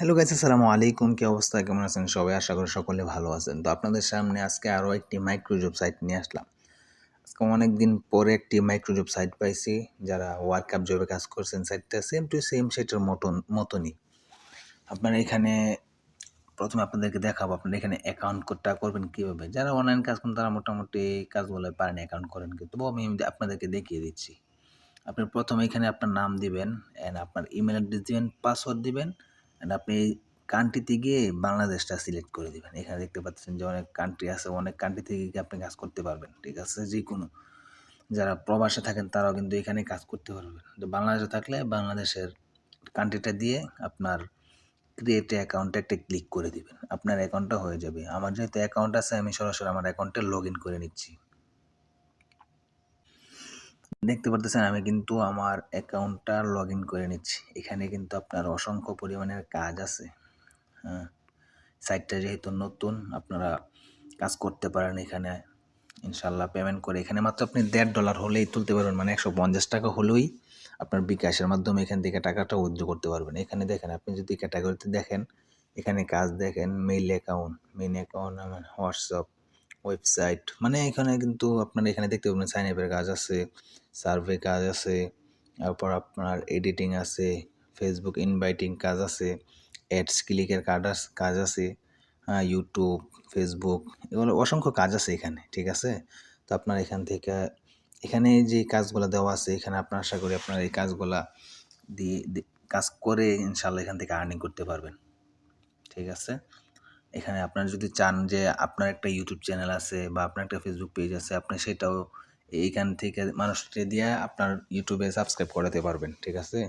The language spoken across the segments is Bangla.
হ্যালো গাইস, আসসালামু আলাইকুম। কি অবস্থা, কেমন আছেন সবাই? আশা করি সকলে ভালো আছেন। তো আপনাদের সামনে আজকে আরও একটি মাইক্রোজব সাইট নিয়ে আসলাম। আজকে অনেক দিন পরে একটি মাইক্রোজব সাইট পাইছি। যারা ওয়ার্ক আপ জবে কাজ করছেন, সাইটটা সেম টু সেম সেটার মতনই। আপনারা এখানে প্রথমে আপনাদেরকে দেখাবো আপনারা এখানে অ্যাকাউন্টটা করবেন কীভাবে। যারা অনলাইন কাজ করেন তারা মোটামুটি এই কাজগুলো পারেন, অ্যাকাউন্ট করেন, কিন্তু আমি আপনাদেরকে দেখিয়ে দিচ্ছি। আপনি প্রথমে এখানে আপনার নাম দিবেন অ্যান্ড আপনার ইমেল অ্যাড্রেস দিবেন, পাসওয়ার্ড দিবেন অ্যান্ড আপনি কান্ট্রিতে গিয়ে বাংলাদেশটা সিলেক্ট করে দিবেন। এখানে দেখতে পাচ্ছেন যে অনেক কান্ট্রি আছে, অনেক কান্ট্রি থেকে গিয়ে আপনি কাজ করতে পারবেন, ঠিক আছে? যে কোনো যারা প্রবাসে থাকেন তারাও কিন্তু এখানে কাজ করতে পারবেন। তো বাংলাদেশে থাকলে বাংলাদেশের কান্ট্রিটা দিয়ে আপনার ক্রিয়েট অ্যাকাউন্টে একটা ক্লিক করে দিবেন, আপনার অ্যাকাউন্টটা হয়ে যাবে। আমার যেহেতু অ্যাকাউন্ট আছে আমি সরাসরি আমার অ্যাকাউন্টে লগ ইন করে নিচ্ছি। দেখতে পারতেছেন আমি কিন্তু আমার অ্যাকাউন্টটা লগ ইন করে নিচ্ছি। এখানে কিন্তু আপনার অসংখ্য পরিমাণের কাজ আছে। হ্যাঁ, সাইটটা যেহেতু নতুন আপনারা কাজ করতে পারেন এখানে ইনশাল্লাহ পেমেন্ট করে। এখানে মাত্র আপনি $1.5 হলেই তুলতে পারবেন, মানে $150 হলেই আপনার বিকাশের মাধ্যমে এখান থেকে টাকাটা উইথড্র করতে পারবেন। এখানে দেখেন, আপনি যদি ক্যাটাগরিতে দেখেন, এখানে কাজ দেখেন, মেইন অ্যাকাউন্ট আমার হোয়াটসঅ্যাপ, ওয়েবসাইট, মানে এখানে কিন্তু আপনারা এখানে দেখতে পাবেন সাইন আপের কাজ আছে, সার্ভে কাজ আছে, তারপর আপনার এডিটিং আছে, ফেসবুক ইনভাইটিং কাজ আছে, অ্যাডস ক্লিকের কাজ আছে, ইউটিউব, ফেসবুক, এগুলো অসংখ্য কাজ আছে এখানে, ঠিক আছে? তো আপনার এখান থেকে এখানে যে কাজগুলো দেওয়া আছে এখানে আপনার আশা করি আপনার এই কাজগুলা দিয়ে কাজ করে ইনশাল্লাহ এখান থেকে আর্নিং করতে পারবেন, ঠিক আছে? এখানে আপনার যদি চান যে আপনার একটা ইউটিউব চ্যানেল আছে বা আপনার একটা ফেসবুক পেজ আছে, আপনি সেটাও এইখান থেকে মানুষকে দিয়ে আপনার ইউটিউবে সাবস্ক্রাইব করাতে পারবেন, ঠিক আছে?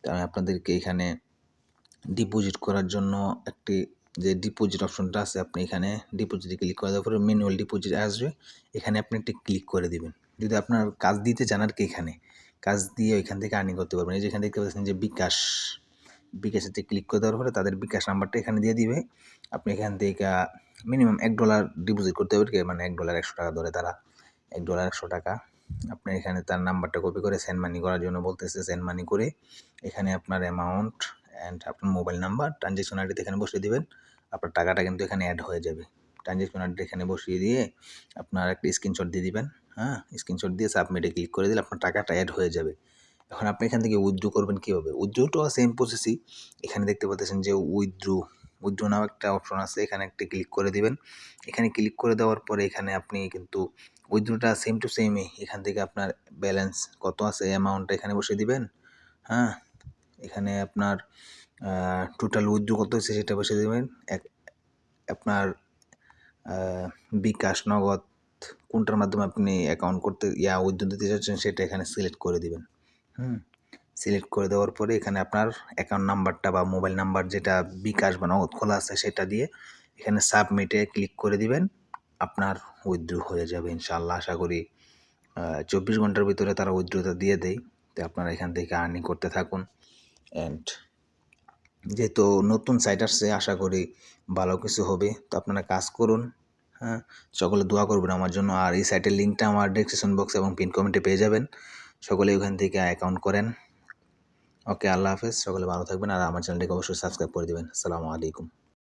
তো আমি আপনাদেরকে এখানে ডিপোজিট করার জন্য একটি যে ডিপোজিট অপশনটা আছে, আপনি এখানে ডিপোজিটে ক্লিক করে দেওয়ার পরে ম্যানুয়াল ডিপোজিট আসবে, এখানে আপনি একটি ক্লিক করে দিবেন। যদি আপনার কাজ দিতে চান আর কি, এখানে কাজ দিয়ে ওইখান থেকে আর্নিং করতে পারবেন। এই যে এখানে দেখতে পাচ্ছেন যে বিকাশেতে ক্লিক করে দেওয়ার পরে তাদের বিকাশ নাম্বারটা এখানে দিয়ে দিবে। আপনি এখান থেকে মিনিমাম $1 ডিপোজিট করতে হবে, মানে $1 100 ধরে তারা, $1 100 আপনি এখানে তার নাম্বারটা কপি করে সেন্ড মানি করার জন্য বলতেছে, সেন্ড মানি করে এখানে আপনার অ্যামাউন্ট অ্যান্ড আপনার মোবাইল নাম্বার, ট্রানজ্যাকশন আইডিতে এখানে বসিয়ে দিবেন। আপনার টাকাটা কিন্তু এখানে অ্যাড হয়ে যাবে। ট্রানজ্যাকশন আইডিটা এখানে বসিয়ে দিয়ে আপনার একটা স্ক্রিনশট দিয়ে দিবেন। হ্যাঁ, স্ক্রিনশট দিয়ে সাবমিটে ক্লিক করে দিলে আপনার টাকাটা অ্যাড হয়ে যাবে। এখন আপনি এখান থেকে উইথড্র করবেন কীভাবে? উইথড্রটাও সেম প্রসেসই। এখানে দেখতে পাচ্ছেন যে উইথড্র নাও একটা অপশন আছে, এখানে একটা ক্লিক করে দিবেন। এখানে ক্লিক করে দেওয়ার পরে এখানে আপনি কিন্তু উইথড্রটা সেম টু সেমই। এখান থেকে আপনার ব্যালেন্স কত আছে অ্যামাউন্টটা এখানে বসিয়ে দিবেন। হ্যাঁ, এখানে আপনার টোটাল উইথড্র কত হয়েছে সেটা বসিয়ে দেবেন। আপনার বিকাশ, নগদ কোনটার মাধ্যমে আপনি অ্যাকাউন্ট করতে উইথড্র দিতে চাচ্ছেন সেটা এখানে সিলেক্ট করে দিবেন। সিলেক্ট করে দেওয়ার পরে এখানে আপনার অ্যাকাউন্ট নাম্বারটা বা মোবাইল নাম্বার যেটা বিকাশ বা নগদ খোলা আছে সেটা দিয়ে এখানে সাবমিটে ক্লিক করে দিবেন। আপনার উইথড্র হয়ে যাবে ইনশাআল্লাহ। আশা করি 24 ঘন্টার ভিতরে তারা উইথড্রটা দিয়ে দেয়। তো আপনারা এখান থেকে আর্নিং করতে থাকুন। অ্যান্ড যেহেতু নতুন সাইট আসছে, আশা করি ভালো কিছু হবে। তো আপনারা কাজ করুন। হ্যাঁ, সকলে দোয়া করবেন আমার জন্য। আর এই সাইটের লিঙ্কটা আমার ডেসক্রিপশন বক্স এবং পিন কমেন্টে পেয়ে যাবেন। সকলে ওখান থেকে অ্যাকাউন্ট করেন। ওকে, আল্লাহ হাফেজ। সকলে ভালো থাকবেন আর আমার চ্যানেলটিকে অবশ্যই সাবস্ক্রাইব করে দেবেন। আসসালামু আলাইকুম।